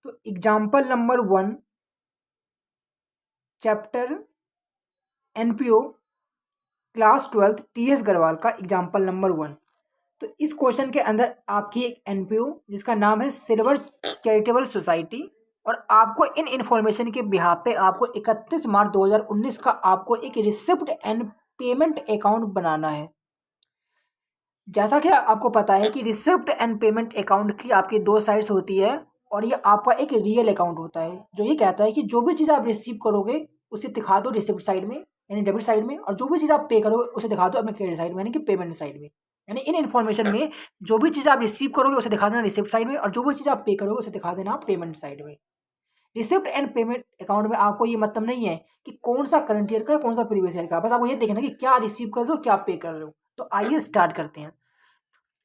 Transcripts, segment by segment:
तो example number 1 chapter NPO class 12 TS Grewal का example number 1। तो इस क्वेश्चन के अंदर आपकी एक एनपीओ जिसका नाम है सिल्वर चैरिटेबल सोसाइटी, और आपको इन इंफॉर्मेशन के बिहाफ पे आपको 31 मार्च 2019 का आपको एक रिसिप्ट एंड पेमेंट अकाउंट बनाना है। जैसा कि आपको पता है कि रिसिप्ट एंड पेमेंट अकाउंट की आपकी दो साइड्स होती है, और ये आपका एक रियल अकाउंट होता है जो ये कहता है कि जो भी चीज़ आप रिसीव करोगे उसे दिखा दो रिसिप्ट साइड में यानी डेबिट साइड में, और जो भी चीज़ आप पे करोगे उसे दिखा दो अपने क्रेडिट साइड में यानी कि पेमेंट साइड में। यानी इन इन्फॉर्मेशन में जो भी चीज़ आप रिसीव करोगे उसे दिखा देना रिसिप्ट साइड में, और जो भी चीज़ आप पे करोगे उसे दिखा देना पेमेंट साइड में। रिसिप्ट एंड पेमेंट अकाउंट में आपको ये मतलब नहीं है कि कौन सा करंट ईयर का है कौन सा प्रीवियस ईयर का, बस आपको ये देखना कि क्या रिसीव कर रहे हो क्या पे कर रहे हो। तो आइए स्टार्ट करते हैं।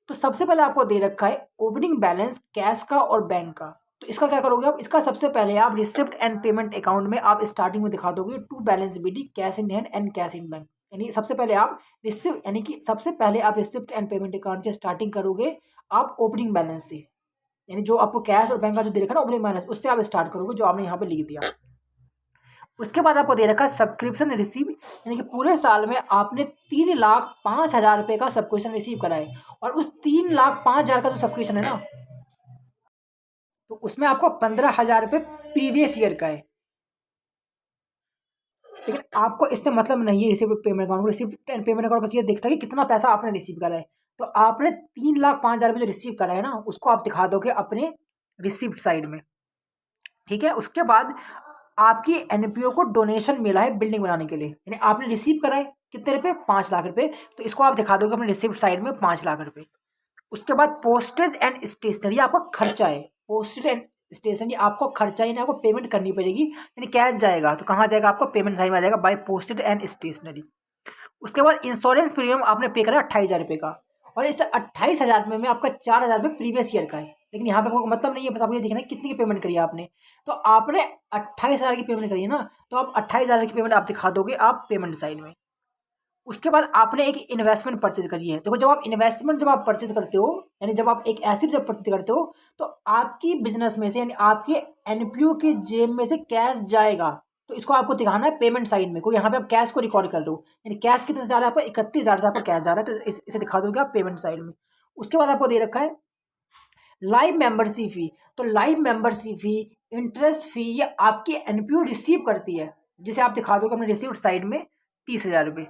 तो सबसे पहले आपको दे रखा है ओपनिंग बैलेंस कैश का और बैंक का। तो इसका क्या करोगे आप, इसका सबसे पहले आप रिसिप्ट एंड पेमेंट अकाउंट में आप स्टार्टिंग में दिखा दोगे to balance BD cash in hand and cash in bank. यानी सबसे पहले आप रिसिप्ट यानी कि सबसे पहले आप रिसिप्ट एंड पेमेंट अकाउंट से स्टार्टिंग करोगे आप ओपनिंग बैलेंस से, यानी जो आपको कैश और बैंक का जो दे रखा है ना ओपनिंग बैलेंस, उससे आप स्टार्ट करोगे जो आपने यहाँ पे लिख दिया। उसके बाद आपको दे रखा है सब्सक्रिप्शन रिसीव, यानी कि पूरे साल में आपने 3,05,000 रुपये का सब्सक्रिप्शन रिसीव करा है, और उस 3,05,000 का जो सब्सक्रिप्शन है ना, तो उसमें आपको 15,000 रुपये प्रीवियस ईयर का है। लेकिन आपको इससे मतलब नहीं है receipt payment account, receipt and payment account बस ये देखता है कि कितना पैसा आपने रिसीव करा है। तो आपने 3,05,000 रुपये जो रिसीव करा है ना उसको आप दिखा दोगे अपने रिसिप्ट साइड में। ठीक है, उसके बाद आपकी एनपीओ को डोनेशन मिला है बिल्डिंग बनाने के लिए, यानी आपने रिसीव करा है कितने रुपए 5 लाख रुपए, तो इसको आप दिखा दोगे अपने रिसिप्ट साइड में 5 लाख रुपए। उसके बाद पोस्टेज एंड स्टेशनरी आपका खर्चा है, पोस्टेज एंड स्टेशनरी आपको खर्चा यानी आपको पेमेंट करनी पड़ेगी, यानी कैश जाएगा तो कहाँ जाएगा आपको पेमेंट साइड में आ जाएगा बाय पोस्टेड एंड स्टेशनरी। उसके बाद इंश्योरेंस प्रीमियम आपने पे करा 28,000 रुपये का, और इस 28,000 रुपये में आपका 4,000 रुपये प्रीवियस ईयर का है, लेकिन यहाँ पे आपको मतलब नहीं है, बस आपको ये देखना है कितनी की पेमेंट करी है आपने। तो आपने 28,000 की पेमेंट करी है ना, तो आप 28,000 की पेमेंट आप दिखा दोगे आप पेमेंट साइड में। उसके बाद आपने एक इन्वेस्टमेंट परचेज करी है। देखो जब आप परचेज करते हो यानी जब आप एक एसेट जब परचेज करते हो तो आपकी बिजनेस में से यानी आपके एनपीओ के जेब में से कैश जाएगा, तो इसको आपको दिखाना है पेमेंट साइड में। कोई यहाँ पे आप कैश को रिकॉर्ड कर दो, यानी कैश कितने से जा रहा है आपको 31,000 से आपको कैश जा रहा है, तो इसे दिखा दोगे आप पेमेंट साइड में। उसके बाद आपको दे रखा है लाइव मेंबरशिप फी। तो लाइव मेंबरशिप फी इंटरेस्ट फी ये आपकी एनपीओ रिसीव करती है, जिसे आप दिखा दोगे अपने रिसीव्ड साइड में 30,000 रुपये।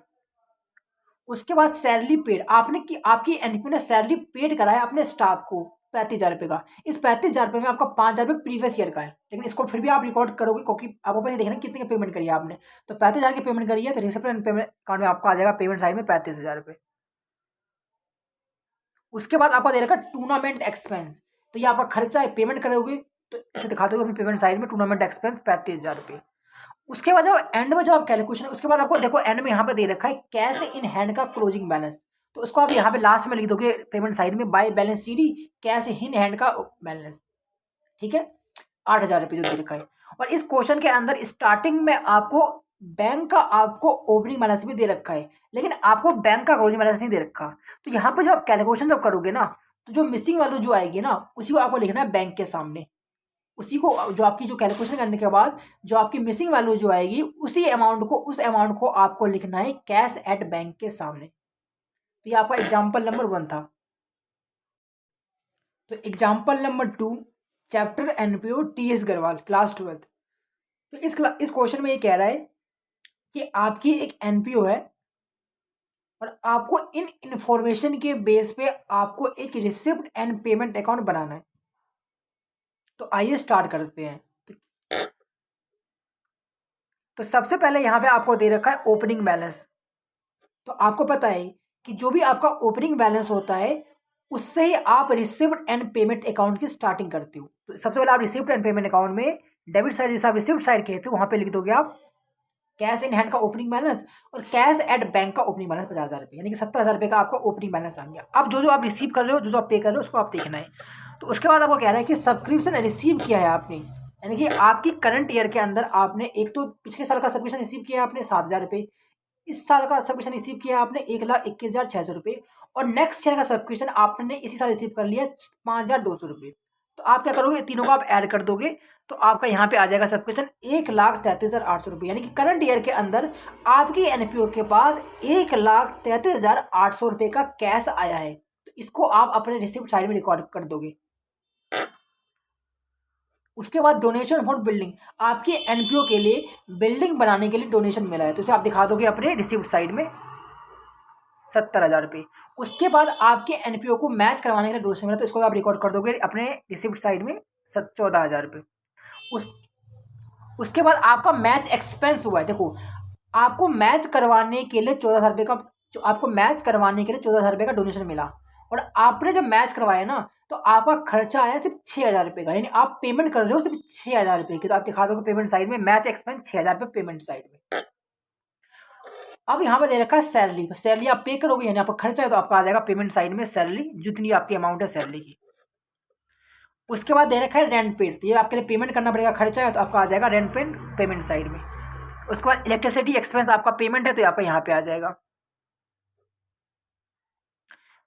उसके बाद सैलरी पेड आपने कि आपकी एनपीओ ने सैलरी पेड कराया अपने स्टाफ को 35,000 रुपये का। इस 35,000 रुपये में आपका 5,000 रुपये प्रीवियस ईयर का है, लेकिन इसको फिर भी आप रिकॉर्ड करोगे क्योंकि आपको पहले देखना कितने की पेमेंट करी है आपने। तो 35,000 की पेमेंट करी है तो रिसिप्ट एंड पेमेंट अकाउंट में आपका आ जाएगा पेमेंट साइड में 35,000 रुपये। उसके बाद आपको दे रखा टूर्नामेंट एक्सपेंस, तो ये आपका खर्चा है पेमेंट करोगे तो इसे दिखा दोगे अपनी पेमेंट साइड में टूर्नामेंट एक्सपेंस 35,000 रुपये। उसके बाद जब एंड में जब आप कैलकुलेशन उसके बाद आपको देखो एंड में यहाँ पे दे रखा है कैश इन हैंड का क्लोजिंग बैलेंस, तो उसको आप यहाँ पे लास्ट में लिख दोगे पेमेंट साइड में by balance CD cash in hand का बैलेंस। ठीक है, 8,000 रुपये जो दे रखा है। और इस क्वेश्चन के अंदर स्टार्टिंग में आपको बैंक का आपको ओपनिंग बैलेंस भी दे रखा है, लेकिन आपको बैंक का क्लोजिंग बैलेंस नहीं दे रखा। तो यहाँ पे जब आप कैलकुलेशन जब करोगे ना तो जो मिसिंग वैल्यू जो आएगी ना उसी को आपको लिखना है बैंक के सामने। उसी को जो आपकी जो कैलकुलेशन करने के बाद जो आपकी मिसिंग वैल्यू जो आएगी उस अमाउंट को आपको लिखना है कैश एट बैंक के सामने। तो ये आपका एग्जाम्पल नंबर 1 था। तो example number 2 chapter NPO TS Grewal class 12। तो इस क्वेश्चन में ये कह रहा है कि आपकी एक एनपीओ है और आपको इन इंफॉर्मेशन के बेस पे आपको एक रिसिप्ट एंड पेमेंट अकाउंट बनाना है। तो आइए स्टार्ट करते हैं। तो सबसे पहले यहाँ पे आपको दे रखा है ओपनिंग बैलेंस। तो आपको पता है कि जो भी आपका ओपनिंग बैलेंस होता है उससे ही आप रिसिप्ट एंड पेमेंट अकाउंट की स्टार्टिंग करते हो। तो सबसे पहले आप रिसिप्ट एंड पेमेंट अकाउंट में डेबिट साइड जैसे आप रिसिप्ट साइड कहते हो वहां पे लिख दोगे आप कैश इन हैंड का ओपनिंग बैलेंस और कैश एट बैंक का ओपनिंग बैलेंस 50,000 रुपये, यानी कि 70,000 रुपये का आपका ओपनिंग बैलेंस आ गया। अब जो आप रिसीव कर रहे हो जो आप पे कर रहे हो उसको आप देखना है। तो उसके बाद आपको कह रहा है कि सब्सक्रिप्शन रिसीव किया है आपने, यानी कि आपकी करंट ईयर के अंदर आपने एक तो पिछले साल का सब्सक्रिप्शन रिसीव किया आपने 7,000 रुपये, इस साल का सब्सक्रिप्शन रिसीव किया आपने 1,21,600 रुपये, और नेक्स्ट ईयर का सब्सक्रिप्शन आपने इसी साल रिसीव कर लिया 5,200 रुपये। तो आप क्या करोगे, तीनों को आप ऐड कर दोगे तो आपका यहाँ पे आ जाएगा सब्सक्रिप्शन 1,33,800 रुपये। यानी कि करंट ईयर के अंदर आपकी एनपीओ के पास 1,33,800 रुपये का कैश आया है। तो इसको आप अपने रिसिप्ट साइड में रिकॉर्ड कर दोगे। उसके बाद डोनेशन फॉर बिल्डिंग, आपकी एनपीओ के लिए बिल्डिंग बनाने के लिए डोनेशन मिला है, तो इसे आप दिखा दोगे अपने रिसिप्ट साइड में 70,000 रुपये। उसके बाद आपके एनपीओ को मैच करवाने के लिए डोनेशन मिला, तो इसको आप रिकॉर्ड कर दोगे अपने रिसिप्ट साइड में 14,000 रुपये। उसके बाद आपका मैच एक्सपेंस हुआ है, देखो आपको मैच करवाने के लिए 14,000 रुपये का, आपको मैच करवाने के लिए 14,000 रुपये का डोनेशन मिला, और आपने जब मैच करवाया ना तो आपका खर्चा आया सिर्फ 6,000 रुपये का, यानी आप पेमेंट कर रहे हो सिर्फ 6,000 रुपये की। तो आप दिखा दोगे पेमेंट साइड में मैच एक्सपेंस 6,000 रुपये पेमेंट साइड में। अब यहाँ पे दे रखा है सैलरी, तो सैलरी आप पे करोगे, यानी आपका खर्चा है तो आपका आ जाएगा पेमेंट साइड में सैलरी, जितनी आपकी अमाउंट है सैलरी की। उसके बाद दे रखा है रेंट पेड, तो ये आपके लिए पेमेंट करना पड़ेगा, खर्चा है तो आपका आ जाएगा रेंट पेड पेमेंट साइड में। उसके बाद इलेक्ट्रिसिटी एक्सपेंस आपका पेमेंट है तो आपका यहाँ पे आ जाएगा।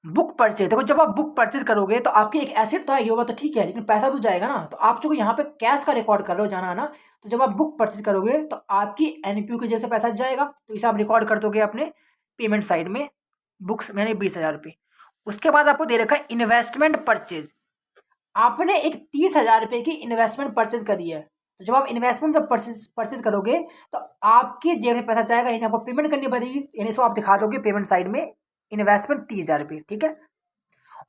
बुक परचेज, देखो जब आप बुक परचेज करोगे तो आपकी एक एसेट तो आई होगा तो ठीक है, लेकिन पैसा तो जाएगा ना, तो आप जो यहाँ पे कैश का रिकॉर्ड कर रहे हो जाना है ना, तो जब आप बुक परचेज करोगे तो आपकी एनपीयू के जैसे पैसा जाएगा, तो इसे आप रिकॉर्ड कर दोगे अपने पेमेंट साइड में बुक्स मैंने 20,000 रुपये। उसके बाद आपको दे रखा है इन्वेस्टमेंट परचेज, आपने एक 30,000 रुपये की इन्वेस्टमेंट परचेज करी है, तो जब आप इन्वेस्टमेंट जब परचेज करोगे तो आपके जेब में पैसा जाएगा, यानी आपको पेमेंट करनी पड़ेगी, यानी इसको आप दिखा दोगे पेमेंट साइड में इन्वेस्टमेंट 30,000 रुपये, ठीक है।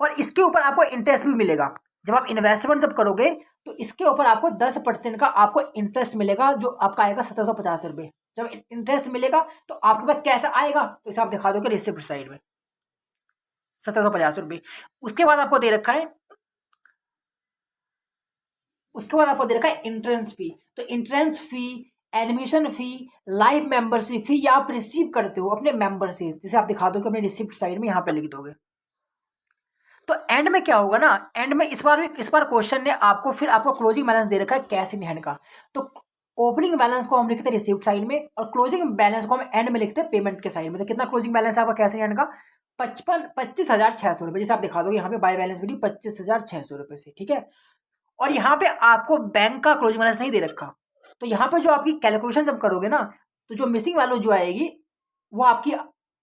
और इसके ऊपर आपको इंटरेस्ट भी मिलेगा, जब आप इन्वेस्टमेंट जब करोगे तो इसके ऊपर आपको 10% का आपको इंटरेस्ट मिलेगा, जो आपका आएगा 1,750 रुपये। जब इंटरेस्ट मिलेगा तो आपके पास कैसे आएगा, तो इसे आप दिखा दोगे रिसिप्ट साइड में 1,750 रुपये। उसके बाद आपको दे रखा है इंट्रेंस फी, तो entrance fee, admission fee, life membership fee, या आप रिसीव करते हो अपने मेंबर से, जिसे आप दिखा दोगे अपने रिसिप्ट साइड में यहाँ पे लिख दोगे। तो एंड में क्या होगा ना, एंड में इस बार क्वेश्चन ने आपको फिर आपको क्लोजिंग बैलेंस दे रखा है कैश इन हैंड का, तो ओपनिंग बैलेंस को हम लिखते हैं रिसिप्ट साइड में और क्लोजिंग बैलेंस को हम एंड में लिखते हैं पेमेंट के साइड में। तो कितना क्लोजिंग बैलेंस है आपका कैश इन हैंड का, 25,600 रुपये, जैसे आप दिखा दोगे यहाँ पे बाय बैलेंस भी 25,600 रुपये से, ठीक है। और यहाँ पे आपको बैंक का क्लोजिंग बैलेंस नहीं दे रखा, तो यहाँ पे जो आपकी कैलकुलेशन जब करोगे ना, तो जो मिसिंग वैल्यू जो आएगी वो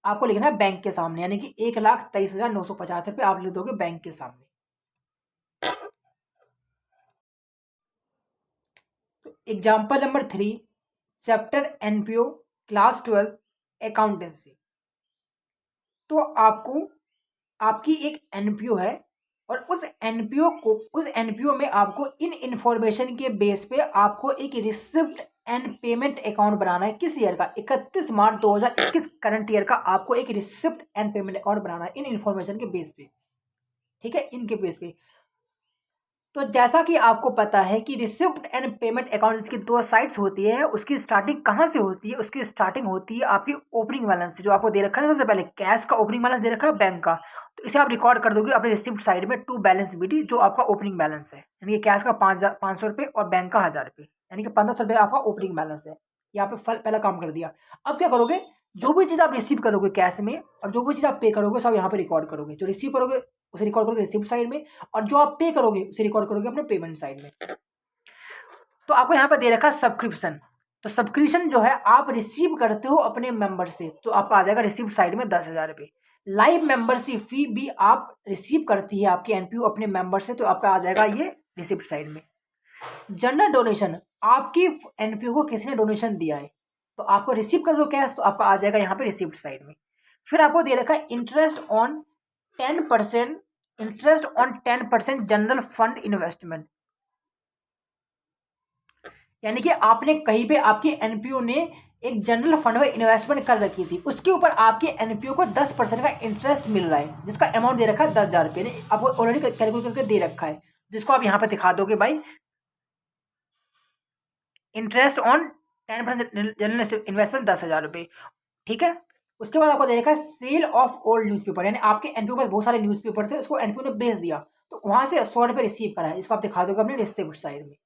आपको लिखना है बैंक के सामने, यानी कि 1,23,950 रुपये आप लिख दोगे बैंक के सामने। तो example number 3, chapter NPO class 12 accountancy. तो आपकी एक एनपीओ है और उस एनपीओ में आपको इन इंफॉर्मेशन के बेस पे आपको एक रिसिप्ट एंड पेमेंट अकाउंट बनाना है। किस ईयर का, 31 मार्च 2021 करंट ईयर का आपको एक रिसिप्ट एंड पेमेंट अकाउंट बनाना है इन इंफॉर्मेशन के बेस पे, ठीक है, इनके बेस पे। तो जैसा कि आपको पता है कि रिसिप्ट एंड पेमेंट अकाउंट इसकी दो साइड्स होती है, उसकी स्टार्टिंग कहाँ से होती है, उसकी स्टार्टिंग होती है आपकी ओपनिंग बैलेंस से, जो आपको दे रखा है सबसे पहले कैश का ओपनिंग बैलेंस दे रखा है बैंक का, तो इसे आप रिकॉर्ड कर दोगे अपने रिसिप्ट साइड में टू बैलेंस बीटी, जो आपका ओपनिंग बैलेंस है, यानी कि कैश का 500 रुपये और बैंक का 1,000 रुपये, यानी कि 1,500 रुपये आपका ओपनिंग बैलेंस है। यहाँ पे पहला काम कर दिया। अब क्या करोगे, जो भी चीज़ आप रिसीव करोगे कैश में और जो भी चीज़ आप पे करोगे सब यहाँ पे रिकॉर्ड करोगे, जो रिसीव करोगे उसे रिकॉर्ड करोगे रिसिप्ट साइड में, और जो आप पे करोगे उसे रिकॉर्ड करोगे अपने पेमेंट साइड में। तो आपको यहाँ पे दे रखा है सब्सक्रिप्शन, तो सब्सक्रिप्शन जो है आप रिसीव करते हो अपने मेंबर से, तो आपका आ जाएगा रिसिप्ट साइड में 10,000 रुपये। लाइव मेंबरशिप फी भी आप रिसीव करती है आपकी एनपीयू अपने मेंबर से, तो आपका आ जाएगा ये रिसिप्ट साइड में। जनरल डोनेशन, आपकी एनपीयू को किसी ने डोनेशन दिया है तो आपको रिसीव कर लो कैश, तो आपका आ जाएगा यहाँ पे रिसिप्ट साइड में। फिर आपको दे रखा है interest on 10% general fund investment, यानी कि आपने कहीं पे आपकी एनपीओ ने एक जनरल फंड में इन्वेस्टमेंट कर रखी थी, उसके ऊपर आपके एनपीओ को 10% का इंटरेस्ट मिल रहा है, जिसका अमाउंट दे रखा है 10,000 रुपये, आपको ऑलरेडी कैलकुलेट करके दे रखा है, जिसको आप यहाँ पे दिखा दोगे भाई इंटरेस्ट ऑन 10% जनरल इन्वेस्टमेंट 10,000 रुपये, ठीक है। उसके बाद आपको दे रखा है सेल ऑफ ओल्ड न्यूज़पेपर, यानी आपके एनपीओ पर बहुत सारे न्यूज़पेपर थे, उसको एनपीओ ने बेच दिया, तो वहाँ से 100 रुपये रिसीव करा है, जिसको आप दिखा दोगे अपने रिसिप्ट साइड में।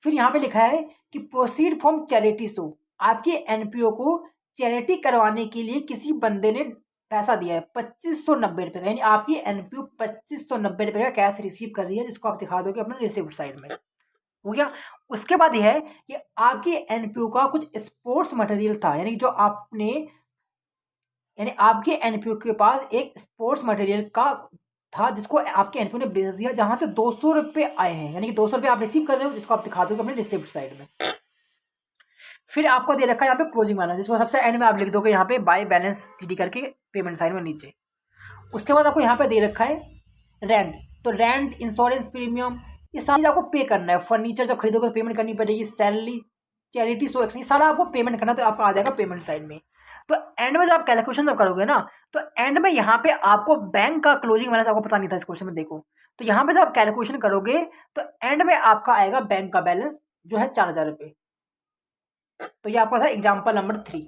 फिर यहाँ पे लिखा है कि प्रोसीड फ्रॉम चैरिटी शो, आपके एनपीओ को चैरिटी करवाने के लिए किसी बंदे ने पैसा दिया है 2590 रुपये का, यानी आपकी एनपीयू 2590 रुपये का कैश रिसीव कर रही है, जिसको आप दिखा दोगे अपने रिसिप्ट साइड में। हो गया। उसके बाद यह है कि आपकी एनपीयू का कुछ स्पोर्ट्स मटेरियल था, यानी जो आपने, यानी आपके एनपीयू के पास एक स्पोर्ट्स मटेरियल का था जिसको आपके एनपीयू ने बेच दिया, जहां से 200 रुपये आए हैं, यानी कि 200 रुपये आप रिसीव कर रहे हो, जिसको आप दिखा दोगे अपने रिसिप्ट साइड में। फिर आपको दे रखा है यहाँ पे क्लोजिंग बैलेंस, जिसको सबसे एंड में आप लिख दोगे यहाँ पे बाय बैलेंस सीडी करके पेमेंट साइड में नीचे। उसके बाद आपको यहाँ पे दे रखा है रेंट, तो रेंट, इंश्योरेंस प्रीमियम, ये सारी आपको पे करना है। फर्नीचर जब खरीदोगे तो पेमेंट करनी पड़ेगी, सैलरी, चैरिटी, सो एक्सनी, सारा आपको पेमेंट करना, तो आपका आ जाएगा पेमेंट साइड में। तो एंड में जब आप कैलकुलेशन जब करोगे ना, तो एंड में यहाँ पे आपको बैंक का क्लोजिंग बैलेंस आपको पता नहीं था इस क्वेश्चन में, देखो तो यहाँ पे जब आप कैलकुलेशन करोगे तो एंड में आपका आएगा बैंक का बैलेंस जो है 4000 रुपये। तो ये आपका था एग्जाम्पल नंबर 3।